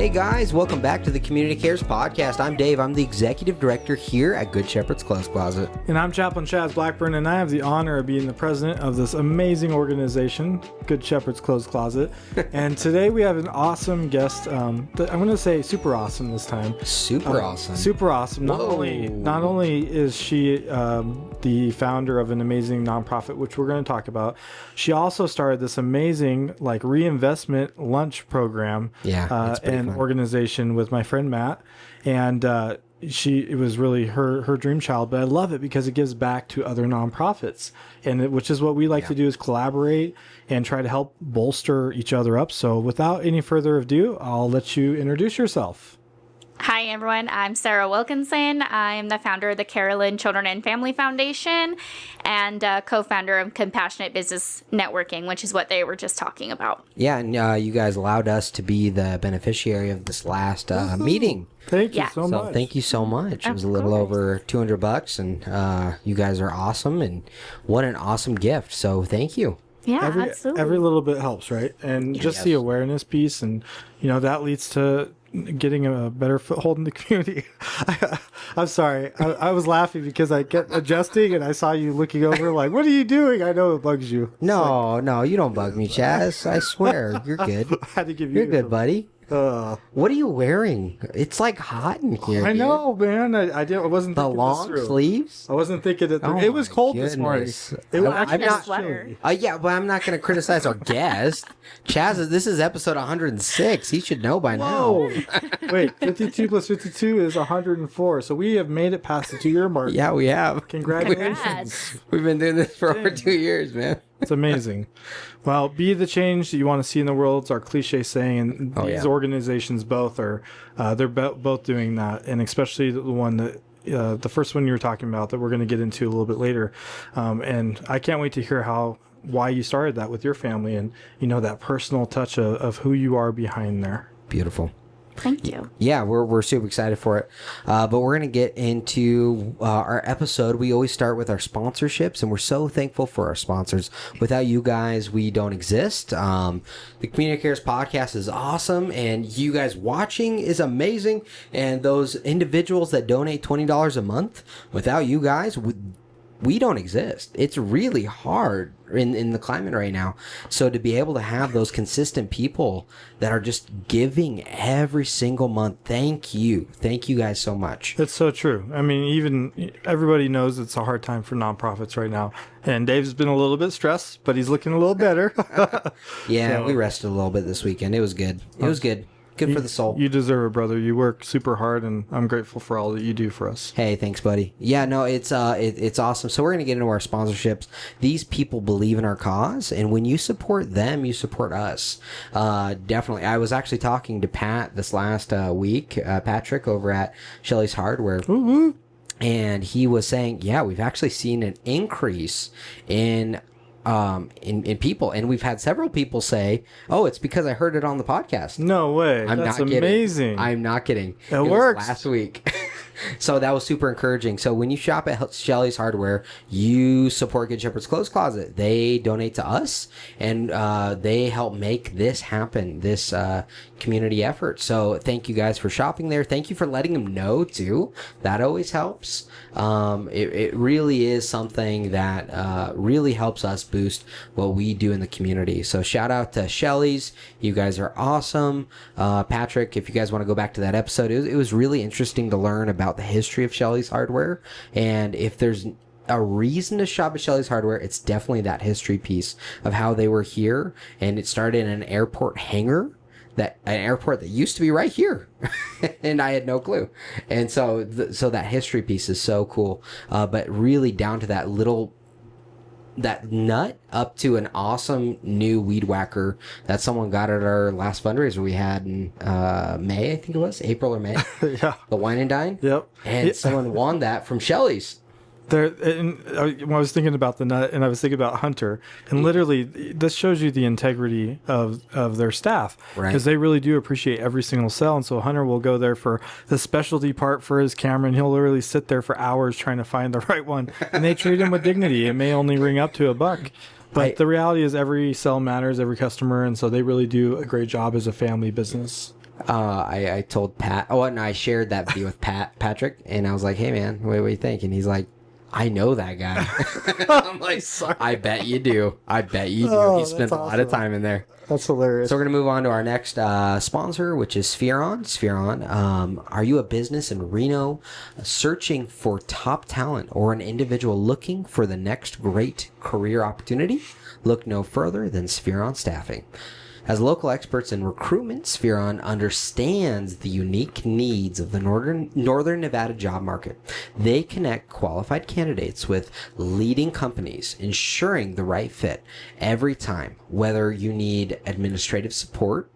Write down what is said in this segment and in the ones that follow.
Hey guys, welcome back to the Community Cares Podcast. I'm Dave. I'm the Executive Director here at Good Shepherd's Clothes Closet. And I'm Chaplain Chaz Blackburn, and I have the honor of being the president of this amazing organization, Good Shepherd's Clothes Closet. And today we have an awesome guest. I'm going to say super awesome this time. Super awesome. Super awesome. Not only is she the founder of an amazing nonprofit, which we're going to talk about, she also started this amazing reinvestment lunch program. And organization with my friend Matt, and it was really her dream child. But I love it because it gives back to other nonprofits, and which is what we like to do, is collaborate and try to help bolster each other up. So without any further ado, I'll let you introduce yourself. Hi, everyone. I'm Sarah Wilkinson. I'm the founder of the Carolynn Children and Family Foundation and co-founder of Compassionate Business Networking, which is what they were just talking about. Yeah, and you guys allowed us to be the beneficiary of this last meeting. Thank you so much. Thank you so much. It was a little over $200, and you guys are awesome, and what an awesome gift. So thank you. Yeah, absolutely. Every little bit helps, right? And just the awareness piece, and that leads to getting a better foothold in the community. I'm sorry. I was laughing because I kept adjusting and I saw you looking over like, what are you doing? I know it bugs you. No, you don't bug me, Chaz. I swear. You're good. I had to give you You're good, buddy. What are you wearing? It's like hot in here. I know, man. I wasn't thinking the long sleeves. I wasn't thinking it. It was cold this morning. I'm not sweater. Yeah, but I'm not going to criticize our guest. Chaz, this is episode 106. He should know by now. Wait, 52 plus 52 is 104. So we have made it past the 2-year mark. Yeah, we have. Congratulations. We've been doing this for over 2 years, man. It's amazing. Well, be the change that you want to see in the world. It's our cliche saying, and these organizations both are, they're both doing that, and especially the one that, the first one you were talking about that we're going to get into a little bit later. And I can't wait to hear why you started that with your family, and that personal touch of who you are behind there. Beautiful. Thank you. Yeah, we're super excited for it. But we're going to get into our episode. We always start with our sponsorships, and we're so thankful for our sponsors. Without you guys, we don't exist. The Community Cares Podcast is awesome, and you guys watching is amazing. And those individuals that donate $20 a month, without you guys, we don't exist. It's really hard in the climate right now. So to be able to have those consistent people that are just giving every single month, thank you guys so much. It's so true. I mean, even everybody knows it's a hard time for nonprofits right now, and Dave's been a little bit stressed, but he's looking a little better. We rested a little bit this weekend. It was good. Good for the soul. You deserve it, brother. You work super hard, and I'm grateful for all that you do for us. Hey, thanks, buddy. Yeah, no, it's awesome. So we're going to get into our sponsorships. These people believe in our cause, and when you support them, you support us. Definitely. I was actually talking to Pat this last week, Patrick over at Shelley's Hardware. Woo-hoo. And he was saying, we've actually seen an increase in people, and we've had several people say, it's because I heard it on the podcast. No way. That's amazing. I'm not kidding. It works. Last week. So that was super encouraging. So when you shop at Shelley's Hardware, you support Good Shepherd's Clothes Closet. They donate to us, and they help make this happen, this community effort. So thank you guys for shopping there. Thank you for letting them know too. That always helps. It really is something that really helps us boost what we do in the community. So shout out to Shelley's. You guys are awesome. Patrick, if you guys want to go back to that episode, it was really interesting to learn about the history of Shelley's Hardware. And if there's a reason to shop at Shelley's Hardware, it's definitely that history piece of how they were here. And it started in an airport hangar, an airport that used to be right here. And I had no clue. And so that history piece is so cool. But really down to that nut up to an awesome new weed whacker that someone got at our last fundraiser we had in May, I think it was April or May. Yeah. The Wine and Dine. Yep. And someone won that from Shelley's. When I was thinking about the nut, and I was thinking about Hunter, and literally this shows you the integrity of their staff, because they really do appreciate every single sale. And so Hunter will go there for the specialty part for his camera, and he'll literally sit there for hours trying to find the right one, and they treat him with dignity. It may only ring up to $1, but the reality is every sale matters, every customer, and so they really do a great job as a family business. I told Pat. Oh, and I shared that video with Patrick, and I was like, "Hey, man, what do you think?" And he's like, "I know that guy." I'm like, Sorry. "I bet you do. I bet you do." Oh, He spends that's a lot of awesome. time in there. That's hilarious. So we're gonna move on to our next sponsor, which is Spheron. Spheron, are you a business in Reno searching for top talent or an individual looking for the next great career opportunity? Look no further than Spheron Staffing. As local experts in recruitment, Spheron understands the unique needs of the Northern Nevada job market. They connect qualified candidates with leading companies, ensuring the right fit every time, whether you need administrative support,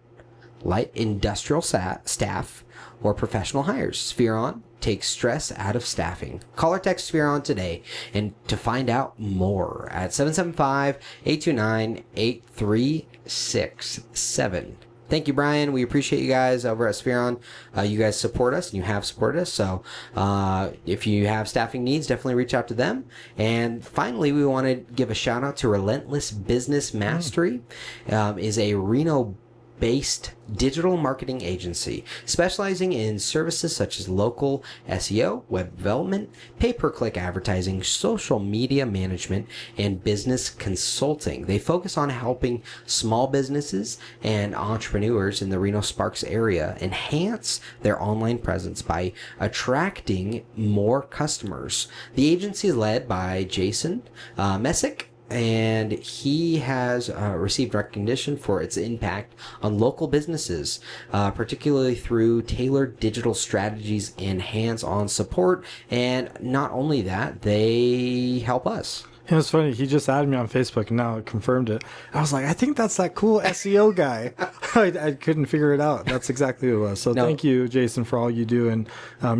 light industrial staff, or professional hires. Spheron takes stress out of staffing. Call or text Spheron today and to find out more at 775-829-8367. Thank you, Brian. We appreciate you guys over at Spheron. You guys support us, and you have supported us. So if you have staffing needs, definitely reach out to them. And finally, we want to give a shout out to Relentless Business Mastery. Is a Reno-based digital marketing agency specializing in services such as local SEO, web development, pay-per-click advertising, social media management, and business consulting. They focus on helping small businesses and entrepreneurs in the Reno-Sparks area enhance their online presence by attracting more customers. The agency is led by Jason Messick, and he has received recognition for its impact on local businesses, particularly through tailored digital strategies and hands-on support. And not only that, they help us. It was funny. He just added me on Facebook and now it confirmed it. I was like, I think that's that cool SEO guy. I couldn't figure it out. That's exactly who it was. So thank you, Jason, for all you do. And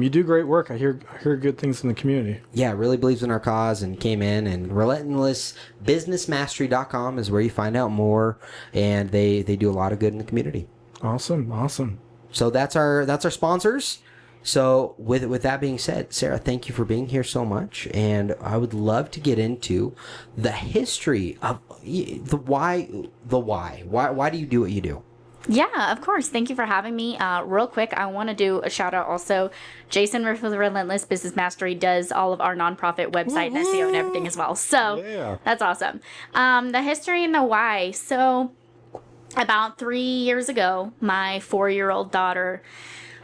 you do great work. I hear good things in the community. Yeah, really believes in our cause and came in. And relentlessbusinessmastery.com is where you find out more. And they do a lot of good in the community. Awesome. So that's our sponsors. So with that being said, Sarah, thank you for being here so much, and I would love to get into the history of the why. Why do you do what you do? Yeah, of course. Thank you for having me. Real quick, I want to do a shout out also. Jason with Relentless Business Mastery does all of our nonprofit website and SEO and everything as well. So Yeah. that's awesome. The history and the why. So about 3 years ago, my 4-year-old daughter,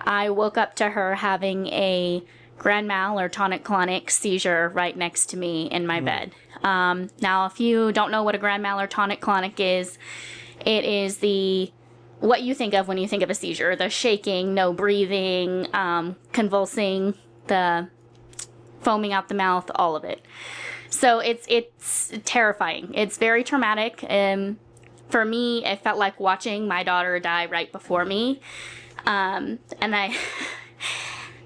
I woke up to her having a grand mal or tonic-clonic seizure right next to me in my bed. Now, if you don't know what a grand mal or tonic-clonic is, it is what you think of when you think of a seizure. The shaking, no breathing, convulsing, the foaming out the mouth, all of it. So it's terrifying. It's very traumatic. For me, it felt like watching my daughter die right before me. And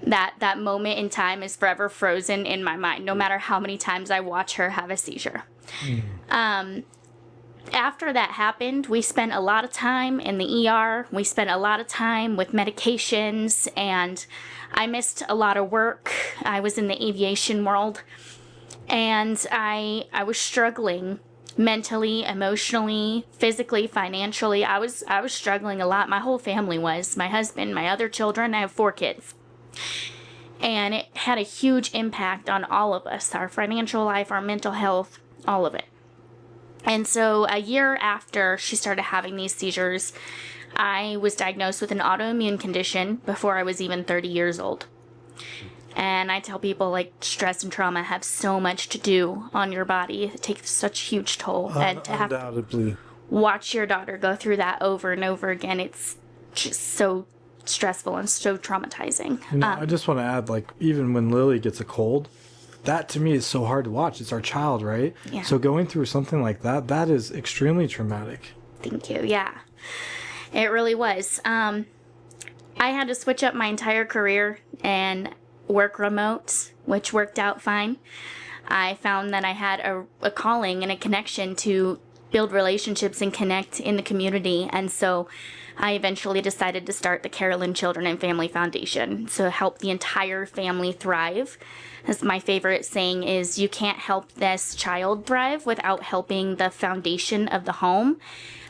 that moment in time is forever frozen in my mind, no matter how many times I watch her have a seizure. After that happened, we spent a lot of time in the ER. We spent a lot of time with medications, and I missed a lot of work. I was in the aviation world, and I was struggling mentally, emotionally, physically, financially. I was struggling a lot. My whole family was. My husband, my other children. I have 4 kids. And it had a huge impact on all of us, our financial life, our mental health, all of it. And so a year after she started having these seizures, I was diagnosed with an autoimmune condition before I was even 30 years old. And I tell people, like, stress and trauma have so much to do on your body. It takes such a huge toll. And to have Undoubtedly. to watch your daughter go through that over and over again, it's just so stressful and so traumatizing. You know, I just want to add, like, even when Lily gets a cold, that to me is so hard to watch. It's our child, right? Yeah. So going through something like that is extremely traumatic. Thank you. Yeah, it really was. I had to switch up my entire career and work remote, which worked out fine. I found that I had a calling and a connection to build relationships and connect in the community. And so I eventually decided to start the Carolynn Children and Family Foundation to help the entire family thrive. As my favorite saying is, you can't help this child thrive without helping the foundation of the home.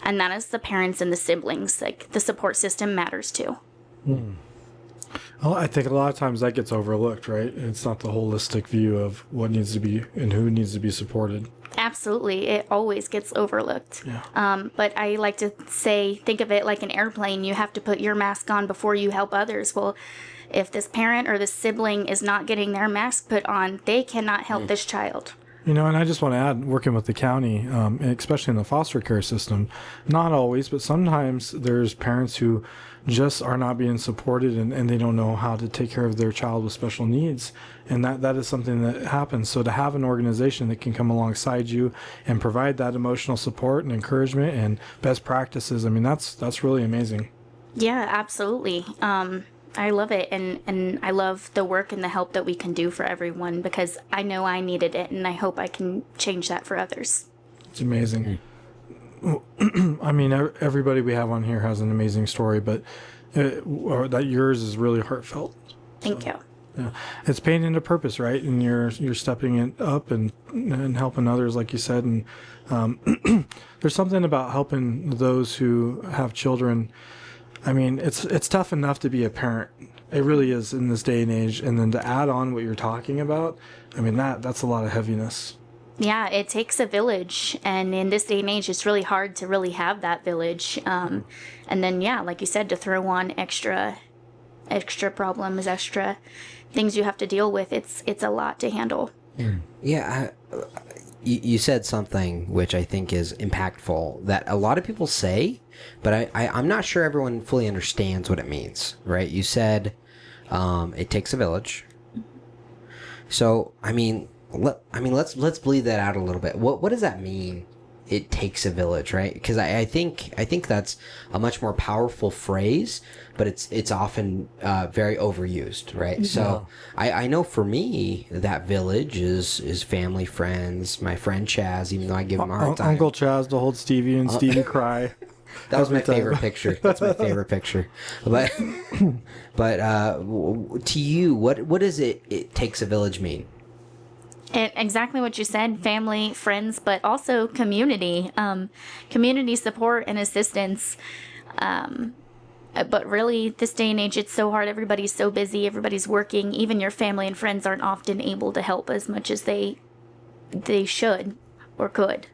And that is the parents and the siblings. Like, the support system matters too. Well, I think a lot of times that gets overlooked, right? It's not the holistic view of what needs to be and who needs to be supported. Absolutely. It always gets overlooked. Yeah. But I like to say, think of it like an airplane. You have to put your mask on before you help others. Well, if this parent or this sibling is not getting their mask put on, they cannot help this child. You know, and I just want to add, working with the county, especially in the foster care system, not always, but sometimes there's parents who just are not being supported and they don't know how to take care of their child with special needs. And that is something that happens. So to have an organization that can come alongside you and provide that emotional support and encouragement and best practices, I mean, that's really amazing. Yeah, absolutely. I love it, and I love the work and the help that we can do for everyone, because I know I needed it, and I hope I can change that for others. It's amazing. I mean, everybody we have on here has an amazing story, but that yours is really heartfelt. Thank you. Yeah, it's pain into purpose, right? And you're stepping it up and helping others, like you said. And there's something about helping those who have children. I mean, it's tough enough to be a parent. It really is in this day and age. And then to add on what you're talking about, I mean, that's a lot of heaviness. Yeah, it takes a village, and in this day and age, it's really hard to really have that village. And then, yeah, like you said, to throw on extra problems, extra things you have to deal with. It's a lot to handle. Yeah, you said something which I think is impactful that a lot of people say, but I'm not sure everyone fully understands what it means, right? You said it takes a village. So, I mean, let's bleed that out a little bit. What does that mean? It takes a village, right? Because I think that's a much more powerful phrase, but it's often very overused, right? Mm-hmm. So I know for me that village is family, friends, my friend Chaz, even though I give him a hard time. Uncle Chaz to hold Stevie and Stevie cry. That was my favorite picture. That's my favorite picture. But to you, what does it takes a village mean? Exactly what you said, family, friends, but also community, community support and assistance. But really, this day and age, it's so hard. Everybody's so busy. Everybody's working. Even your family and friends aren't often able to help as much as they should or could.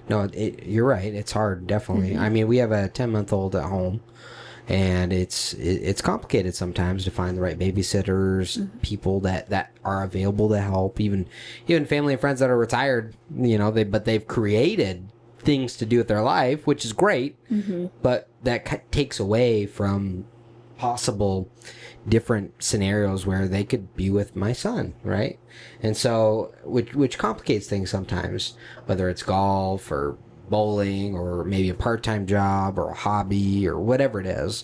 No, you're right. It's hard, definitely. Mm-hmm. I mean, we have a 10-month-old at home. And it's complicated sometimes to find the right babysitters, mm-hmm. people that are available to help, even family and friends that are retired, but they've created things to do with their life, which is great, mm-hmm. but that takes away from possible different scenarios where they could be with my son, right? And so, which complicates things sometimes, whether it's golf or bowling or maybe a part-time job or a hobby or whatever it is.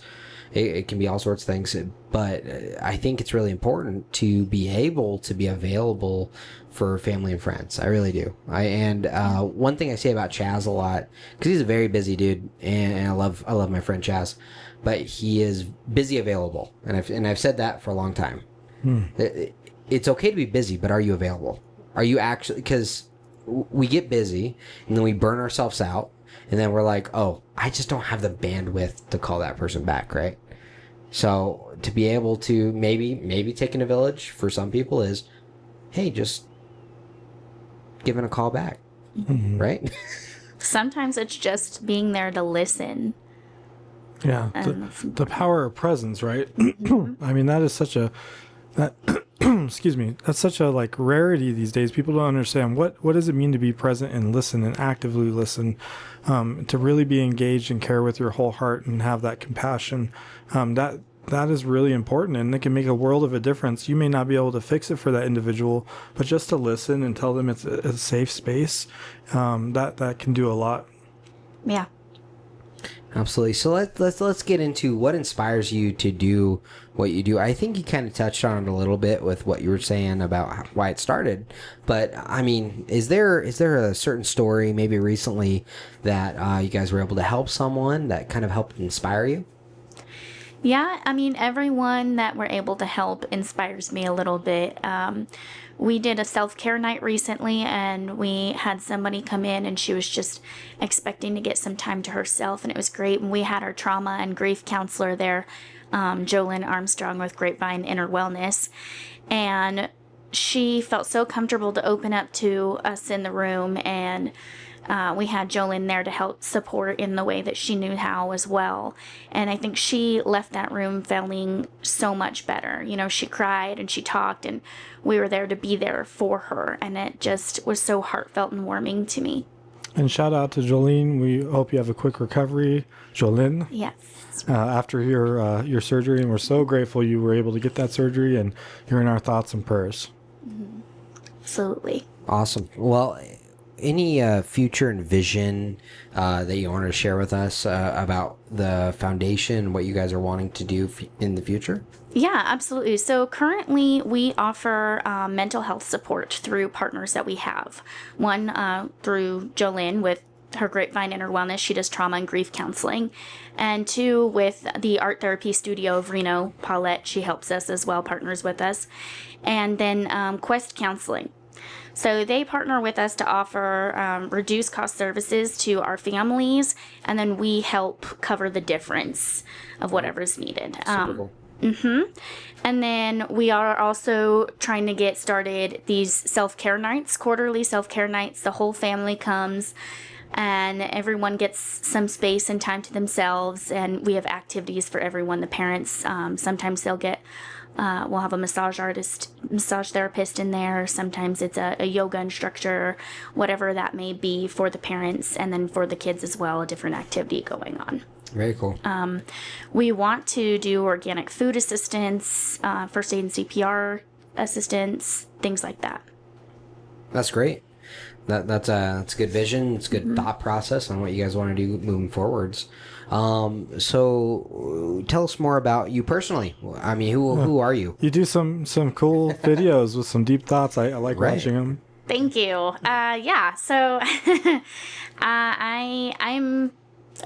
It can be all sorts of things, but I think it's really important to be able to be available for family and friends. I really do. One thing I say about Chaz a lot, because he's a very busy dude, and I love my friend Chaz, but he is busy available, and I've said that for a long time. It's okay to be busy, but are you available? Are you actually? Because we get busy and then we burn ourselves out, and then we're like, oh, I just don't have the bandwidth to call that person back, right? So to be able to maybe taking a village for some people is, hey, just giving a call back, mm-hmm. right? Sometimes it's just being there to listen. Yeah, the power of presence, right? Mm-hmm. I mean, that is such a excuse me, that's such a rarity these days. People don't understand what does it mean to be present and listen and actively listen, to really be engaged and care with your whole heart and have that compassion. That is really important, and it can make a world of a difference. You may not be able to fix it for that individual, but just to listen and tell them it's a safe space, that can do a lot. Yeah. Absolutely. So let's get into what inspires you to do what you do. I think you kind of touched on it a little bit with what you were saying about why it started. But I mean, is there a certain story maybe recently that you guys were able to help someone that kind of helped inspire you? Yeah, I mean, everyone that we're able to help inspires me a little bit. We did a self-care night recently, and we had somebody come in, and she was just expecting to get some time to herself, and it was great. And we had our trauma and grief counselor there, Jolynn Armstrong with Grapevine Inner Wellness, and she felt so comfortable to open up to us in the room, and we had Jolynn there to help support in the way that she knew how as well. And I think she left that room feeling so much better. You know, she cried and she talked, and we were there to be there for her. And it just was so heartfelt and warming to me. And shout out to Jolene. We hope you have a quick recovery, Jolynn. Yes. After your surgery, and we're so grateful you were able to get that surgery, and you're in our thoughts and prayers. Absolutely. Awesome. Well, any future and vision that you want to share with us about the foundation, what you guys are wanting to do in the future? Yeah, absolutely. So currently we offer mental health support through partners that we have. One through Jolynn with her Grapevine Inner Wellness. She does trauma and grief counseling. And two, with the art therapy studio of Reno, Paulette. She helps us as well, partners with us. And then Quest Counseling. So they partner with us to offer reduced cost services to our families, and then we help cover the difference of whatever's needed. Super cool. And then we are also trying to get started these self-care nights, quarterly self-care nights. The whole family comes and everyone gets some space and time to themselves, and we have activities for everyone. The parents, sometimes they'll get we'll have a massage therapist in there. Sometimes it's a yoga instructor, whatever that may be for the parents, and then for the kids as well, a different activity going on. Very cool. We want to do organic food assistance, first aid and CPR assistance, things like that. That's great. That's a good vision. It's a good thought process on what you guys want to do moving forwards. So tell us more about you personally. I mean, who are you? You do some cool videos with some deep thoughts. I like watching them. Thank you. Yeah. So I'm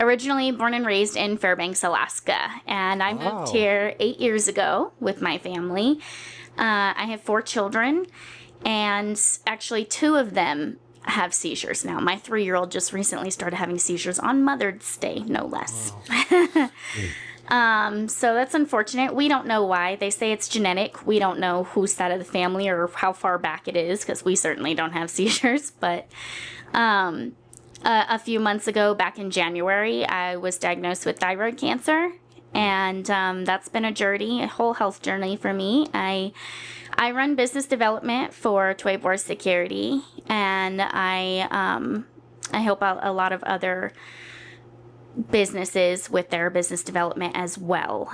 originally born and raised in Fairbanks, Alaska, and I moved here 8 years ago with my family. I have 4 children, and actually 2 of them have seizures now. My 3-year-old just recently started having seizures on Mother's Day, no less. So that's unfortunate. We don't know why. They say it's genetic. We don't know whose side of the family or how far back it is, because we certainly don't have seizures. But a few months ago, back in January, I was diagnosed with thyroid cancer. And that's been a journey, a whole health journey for me. I run business development for Twayboard Security, and I help out a lot of other businesses with their business development as well.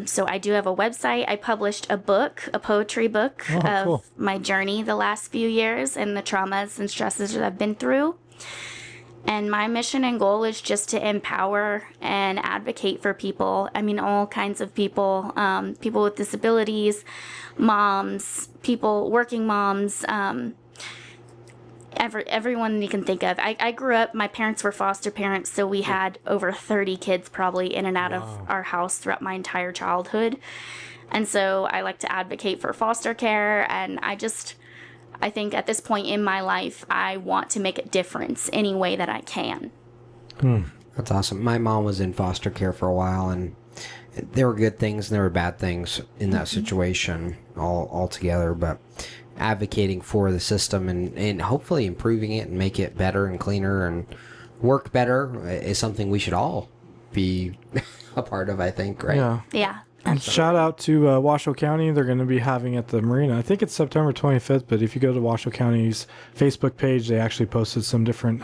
So I do have a website. I published a book, a poetry book of my journey the last few years and the traumas and stresses that I've been through. And my mission and goal is just to empower and advocate for people. I mean, all kinds of people, people with disabilities, moms, people, working moms, everyone you can think of. I grew up, my parents were foster parents, so we had over 30 kids probably in and out of our house throughout my entire childhood. And so I like to advocate for foster care, and I think at this point in my life, I want to make a difference any way that I can. That's awesome. My mom was in foster care for a while, and there were good things and there were bad things in that situation all together. But advocating for the system and hopefully improving it and make it better and cleaner and work better is something we should all be a part of, I think, right? Yeah. And shout out to Washoe County. They're going to be having at the marina. I think it's September 25th, but if you go to Washoe County's Facebook page, they actually posted some different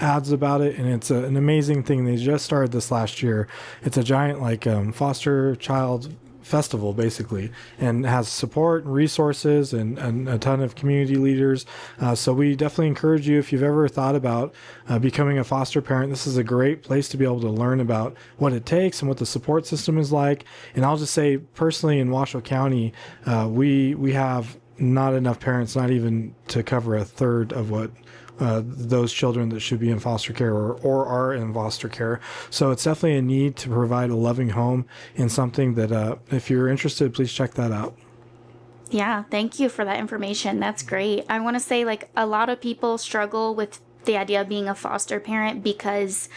ads about it, and it's an amazing thing. They just started this last year. It's a giant foster child festival basically, and has support and resources and a ton of community leaders. So we definitely encourage you, if you've ever thought about becoming a foster parent, this is a great place to be able to learn about what it takes and what the support system is like. And I'll just say personally in Washoe County, we have not enough parents, not even to cover a third of what those children that should be in foster care or are in foster care. So it's definitely a need to provide a loving home and something that if you're interested, please check that out. Yeah, thank you for that information. That's great. I want to say, like, a lot of people struggle with the idea of being a foster parent because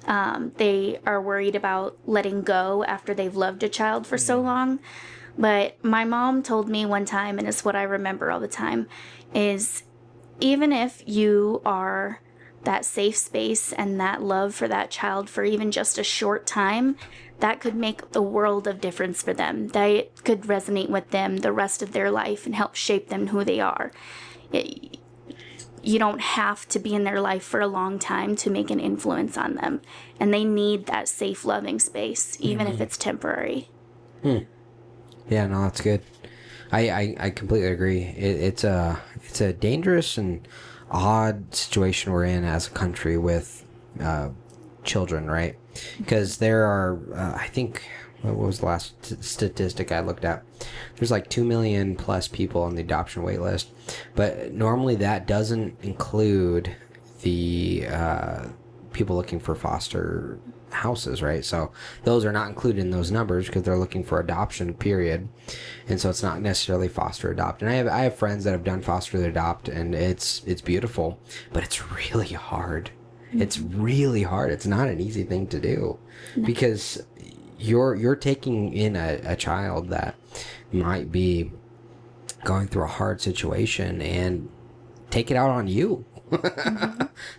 they are worried about letting go after they've loved a child for so long. But my mom told me one time, and it's what I remember all the time, is even if you are that safe space and that love for that child for even just a short time, that could make the world of difference for them. That could resonate with them the rest of their life and help shape them who they are. You don't have to be in their life for a long time to make an influence on them. And they need that safe, loving space, even if it's temporary. Yeah, no, that's good. I completely agree. It's a dangerous and odd situation we're in as a country with children, right? Because there are, I think, what was the last statistic I looked at? There's like 2 million plus people on the adoption wait list, but normally that doesn't include the people looking for foster houses, right? So those are not included in those numbers because they're looking for adoption, period. And so it's not necessarily foster adopt. And I have friends that have done foster adopt, and it's beautiful, but it's really hard. It's really hard. It's not an easy thing to do because you're taking in a child that might be going through a hard situation and take it out on you.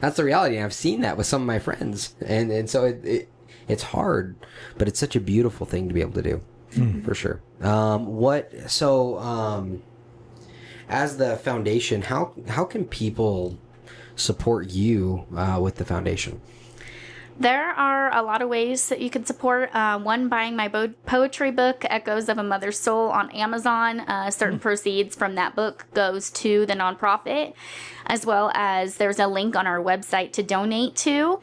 That's the reality. And I've seen that with some of my friends, and so it's hard, but it's such a beautiful thing to be able to do, for sure. As the foundation, how can people support you with the foundation? There are a lot of ways that you can support. One, buying my poetry book, Echoes of a Mother's Soul, on Amazon. Certain proceeds from that book goes to the nonprofit, as well as there's a link on our website to donate to.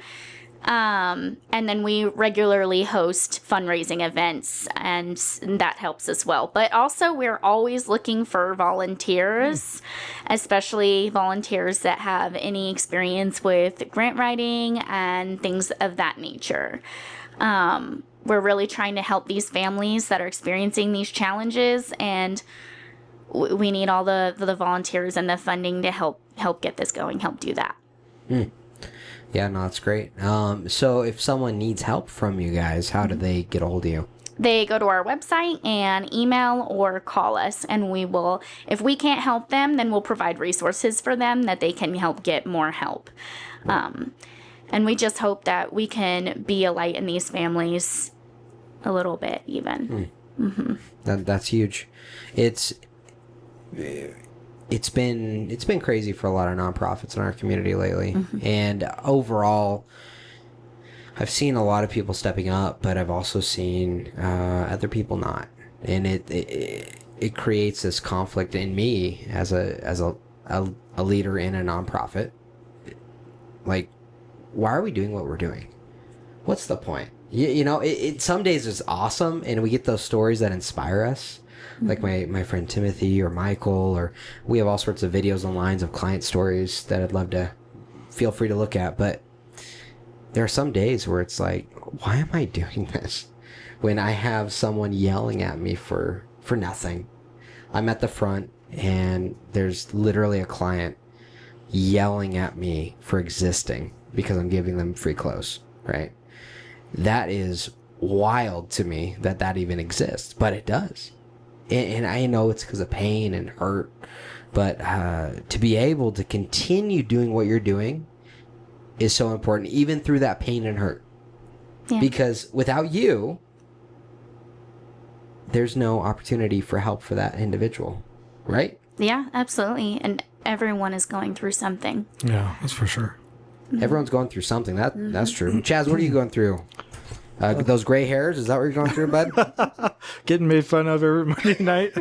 And then we regularly host fundraising events, and that helps as well. But also, we're always looking for volunteers, especially volunteers that have any experience with grant writing and things of that nature. We're really trying to help these families that are experiencing these challenges, and we need all the volunteers and the funding to help get this going, help do that. Yeah, no, that's great. So if someone needs help from you guys, how do they get a hold of you? They go to our website and email or call us, and we will, if we can't help them, then we'll provide resources for them that they can help get more help. And we just hope that we can be a light in these families a little bit even. That's huge. It's been crazy for a lot of nonprofits in our community lately, and overall I've seen a lot of people stepping up, but I've also seen other people not, and it creates this conflict in me as a leader in a nonprofit. Like, why are we doing what we're doing? What's the point? You know, some days it's awesome, and we get those stories that inspire us. Like my friend Timothy or Michael, or we have all sorts of videos online of client stories that I'd love to feel free to look at. But there are some days where it's like, why am I doing this when I have someone yelling at me for nothing? I'm at the front and there's literally a client yelling at me for existing because I'm giving them free clothes, right? That is wild to me that even exists, but it does. And I know it's because of pain and hurt, but to be able to continue doing what you're doing is so important, even through that pain and hurt. Yeah. Because without you, there's no opportunity for help for that individual, right? Yeah, absolutely. And everyone is going through something. Yeah, that's for sure. Everyone's going through something. That's true. Chaz, what are you going through? Those gray hairs, is that what you're going through, bud? Getting made fun of every Monday night.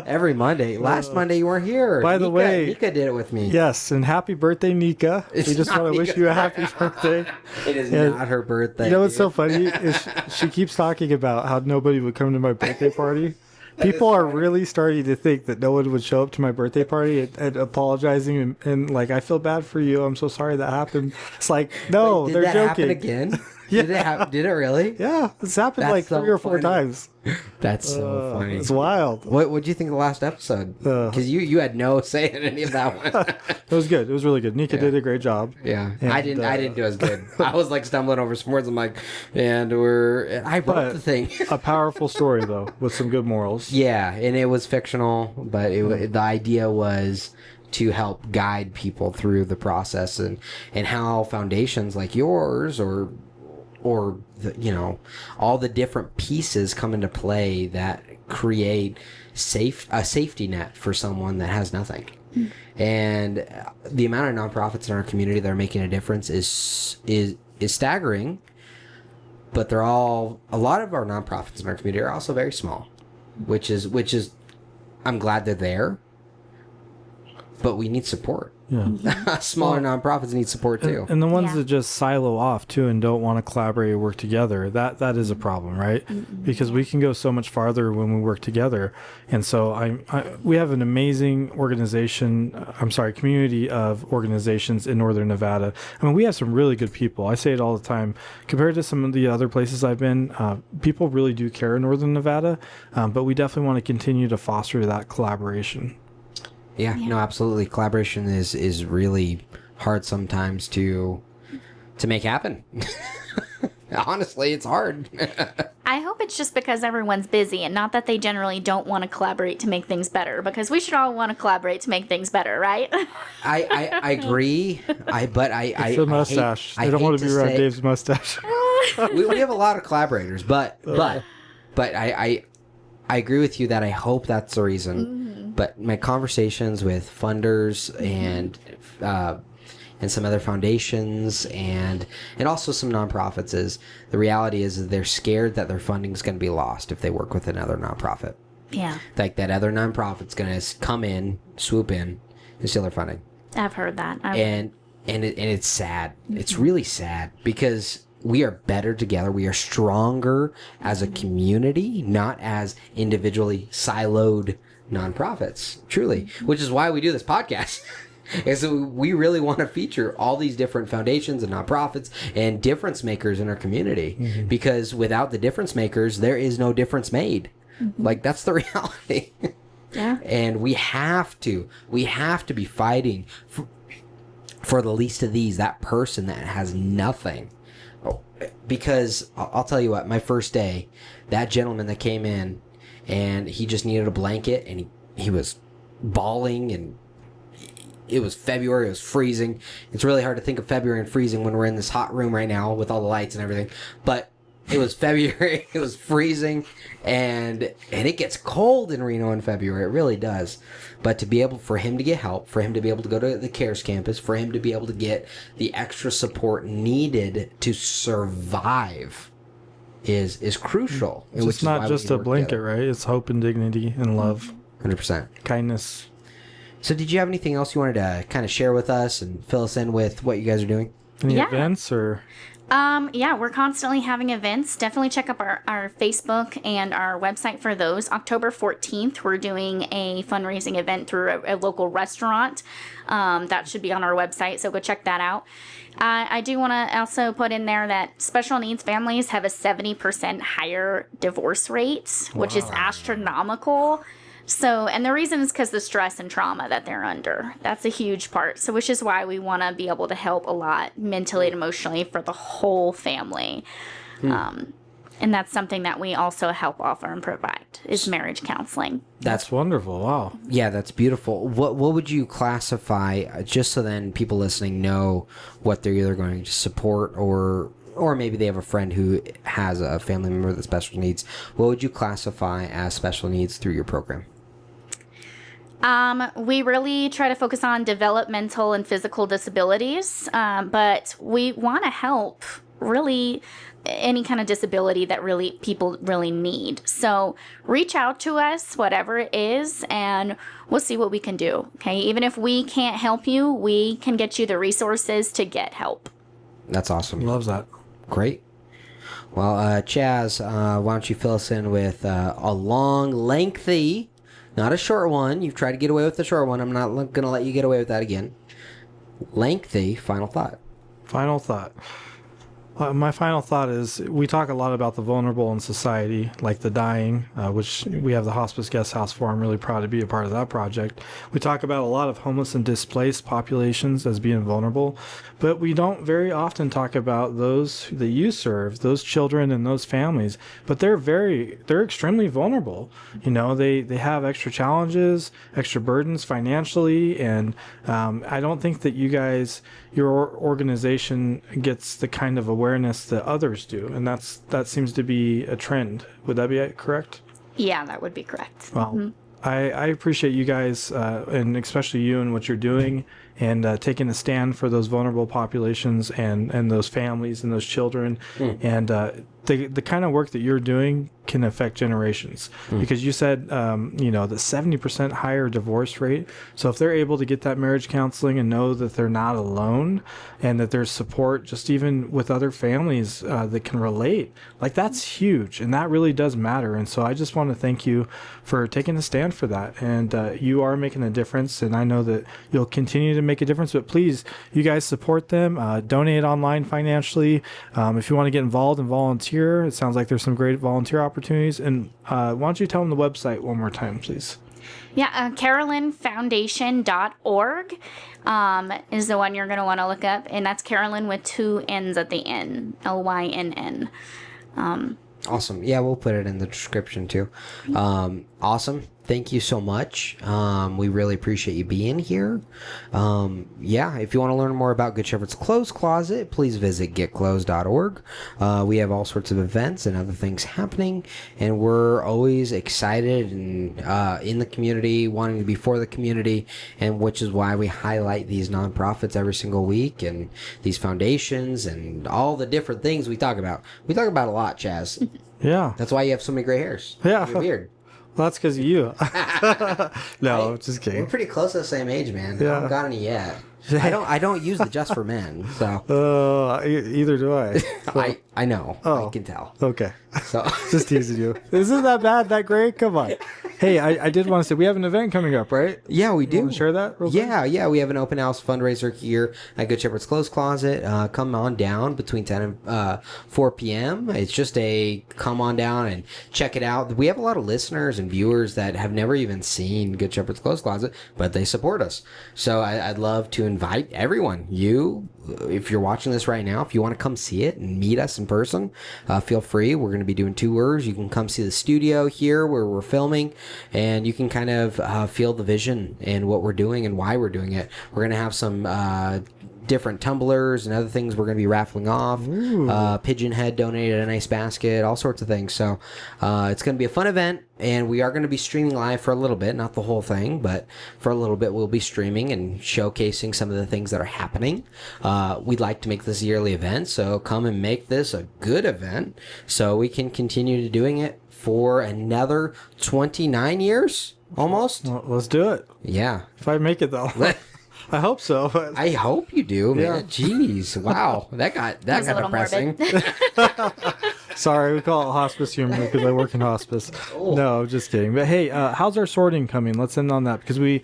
Every Monday. Last Monday you weren't here. By the way, Nika did it with me. Yes, and happy birthday, Nika. We just want to wish you a happy birthday. It is not her birthday. You know what's so funny is she keeps talking about how nobody would come to my birthday party. People are really starting to think that no one would show up to my birthday party and apologizing and like, I feel bad for you. I'm so sorry that happened. It's like, no, Wait, they're did that joking. happen again? Yeah. Did it really? Yeah, it's happened That's like so 3 or 4 funny. times. That's so funny. It's wild. What did you think of the last episode? Because you had no say in any of that one. It was good. It was really good. Nika did a great job. Yeah, And, I didn't do as good. I was like stumbling over some words. I'm like, I wrote the thing. A powerful story though, with some good morals. Yeah, and it was fictional, but the idea was to help guide people through the process and how foundations like yours or all the different pieces come into play that create a safety net for someone that has nothing. And the amount of nonprofits in our community that are making a difference is staggering. But a lot of our nonprofits in our community are also very small, which is I'm glad they're there, but we need support. Yeah. Smaller nonprofits need support too. And the ones that just silo off too and don't want to collaborate or work together, that is a problem, right? Because we can go so much farther when we work together. And so we have an amazing community of organizations in Northern Nevada. I mean, we have some really good people. I say it all the time. Compared to some of the other places I've been, people really do care in Northern Nevada, but we definitely want to continue to foster that collaboration. Yeah, no, absolutely. Collaboration is really hard sometimes to make happen. Honestly, it's hard. I hope it's just because everyone's busy and not that they generally don't want to collaborate to make things better, because we should all want to collaborate to make things better, right? I agree. It's the mustache. They don't want to be around Dave's mustache. we have a lot of collaborators, but I agree with you that I hope that's the reason. But my conversations with funders and some other foundations and also some nonprofits is the reality is they're scared that their funding is going to be lost if they work with another nonprofit. Yeah. Like that other nonprofit's going to come in, swoop in, and steal their funding. I've heard that. And it's sad. It's really sad because we are better together. We are stronger as a community, not as individually siloed nonprofits, truly, which is why we do this podcast. Is we really want to feature all these different foundations and nonprofits and difference makers in our community, because without the difference makers, there is no difference made. Like, that's the reality. Yeah. And we have to be fighting for the least of these, that person that has nothing. Because I'll tell you what, my first day, that gentleman that came in and he just needed a blanket and he was bawling, and it was February, it was freezing. It's really hard to think of February and freezing when we're in this hot room right now with all the lights and everything. But it was February, it was freezing, and it gets cold in Reno in February. It really does. But to be able for him to get help, for him to be able to go to the CARES campus, for him to be able to get the extra support needed to survive is crucial. It's not just a blanket, right? It's hope and dignity and love. 100%. Kindness. So did you have anything else you wanted to kind of share with us and fill us in with what you guys are doing? Any events or... Yeah, we're constantly having events. Definitely check up our Facebook and our website for those. October 14th, we're doing a fundraising event through a local restaurant. That should be on our website, so go check that out. I do want to also put in there that special needs families have a 70% higher divorce rate, which is astronomical. So, and the reason is because the stress and trauma that they're under. That's a huge part. So, which is why we want to be able to help a lot mentally and emotionally for the whole family. And that's something that we also help offer and provide is marriage counseling. That's wonderful. Wow. Yeah, that's beautiful. What would you classify, just so then people listening know what they're either going to support or maybe they have a friend who has a family member with special needs. What would you classify as special needs through your program? We really try to focus on developmental and physical disabilities, but we want to help really any kind of disability that really people really need. So reach out to us, whatever it is, and we'll see what we can do. Okay, even if we can't help you, we can get you the resources to get help. That's awesome. Loves that. Great. Well, Chaz, why don't you fill us in with a long, lengthy, not a short one. You've tried to get away with the short one. I'm not going to let you get away with that again. Lengthy final thought. Final thought. My final thought is we talk a lot about the vulnerable in society, like the dying, which we have the Hospice Guest House for. I'm really proud to be a part of that project. We talk about a lot of homeless and displaced populations as being vulnerable, but we don't very often talk about those that you serve, those children and those families. But they're extremely vulnerable. You know, they have extra challenges, extra burdens financially, and I don't think that your organization gets the kind of awareness that others do, and that seems to be a trend. Would that be correct? Yeah, that would be correct. Well, I appreciate you guys, and especially you and what you're doing, and taking a stand for those vulnerable populations and those families and those children, and the kind of work that you're doing can affect generations. Because you said, the 70% higher divorce rate. So if they're able to get that marriage counseling and know that they're not alone and that there's support just even with other families that can relate, like that's huge. And that really does matter. And so I just want to thank you for taking a stand for that. And you are making a difference. And I know that you'll continue to make a difference, but please, you guys support them, donate online financially. If you want to get involved and volunteer, it sounds like there's some great volunteer opportunities. And why don't you tell them the website one more time, please? Yeah, CarolynnFoundation.org is the one you're going to want to look up. And that's Carolyn with 2 N's at the end, Lynn. Awesome. Yeah, we'll put it in the description too. Awesome. Thank you so much. We really appreciate you being here. If you want to learn more about Good Shepherd's Clothes Closet, please visit getclothes.org. We have all sorts of events and other things happening, and we're always excited and in the community, wanting to be for the community, and which is why we highlight these nonprofits every single week and these foundations and all the different things we talk about. We talk about a lot, Chaz. Yeah. That's why you have so many gray hairs. Yeah. You're weird. Well, that's because of you. No, just kidding. We're pretty close to the same age, man. Yeah. I haven't got any yet. I don't use the Just for Men, so. Either do I. I know. Oh. I can tell. Okay. So Just teasing you. Isn't that bad? That great? Come on. Hey, I did want to say we have an event coming up, right? yeah, we You do. want to share that real quick? Yeah. We have an open house fundraiser here at Good Shepherd's Clothes Closet. Come on down between 10 and 4 p.m. It's just a come on down and check it out. We have a lot of listeners and viewers that have never even seen Good Shepherd's Clothes Closet, but they support us. So I'd love to invite everyone. You, if you're watching this right now, if you want to come see it and meet us in person, feel free. We're going to be doing tours. You can come see the studio here where we're filming, and you can kind of feel the vision and what we're doing and why we're doing it. We're going to have some different tumblers and other things we're going to be raffling off. Pigeon Head donated a nice basket, all sorts of things. So it's going to be a fun event, and we are going to be streaming live for a little bit, not the whole thing, but for a little bit we'll be streaming and showcasing some of the things that are happening. We'd like to make this a yearly event, so come and make this a good event so we can continue to doing it for another 29 years almost. Well, let's do it. Yeah. If I make it though. I hope so. But I hope you do, man. Yeah. Jeez, wow, that got was a little depressing. sorry, we call it hospice humor because I work in hospice. No, just kidding. But hey, how's our sorting coming? Let's end on that because we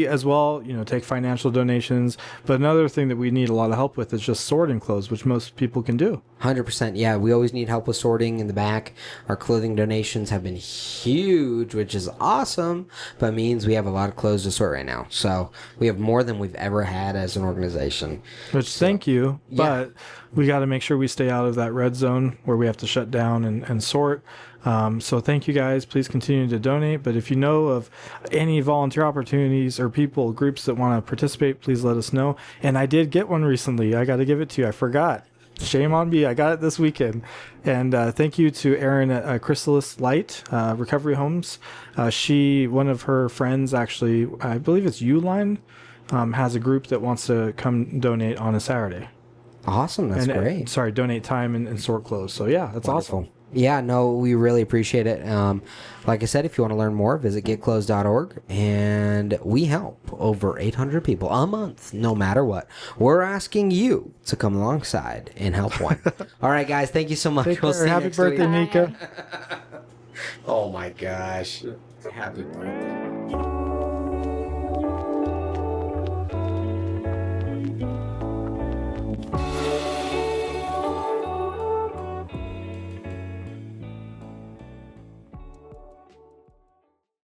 as well, take financial donations. But another thing that we need a lot of help with is just sorting clothes, which most people can do. 100%. Yeah, we always need help with sorting in the back. Our clothing donations have been huge, which is awesome, but means we have a lot of clothes to sort right now. So we have more than we've ever had as an organization. Which, thank you, Yeah. but we got to make sure we stay out of that red zone where we have to shut down and sort. So thank you guys. Please continue to donate. But if you know of any volunteer opportunities or people, groups that want to participate, please let us know. And I did get one recently. I got to give it to you. I forgot. Shame on me. I got it this weekend. And thank you to Erin at Chrysalis Light Recovery Homes. One of her friends, actually, I believe it's Uline, has a group that wants to come donate on a Saturday. Awesome. That's great. Donate time and sort clothes. So yeah, that's Wonderful. awesome. Yeah, no, we really appreciate it. Like I said, if you want to learn more, visit getclosed.org, and we help over 800 people a month, no matter what. We're asking you to come alongside and help one. All right, guys, thank you so much. Take We'll care. see you Happy next birthday, week. Nika. Oh my gosh. Happy birthday.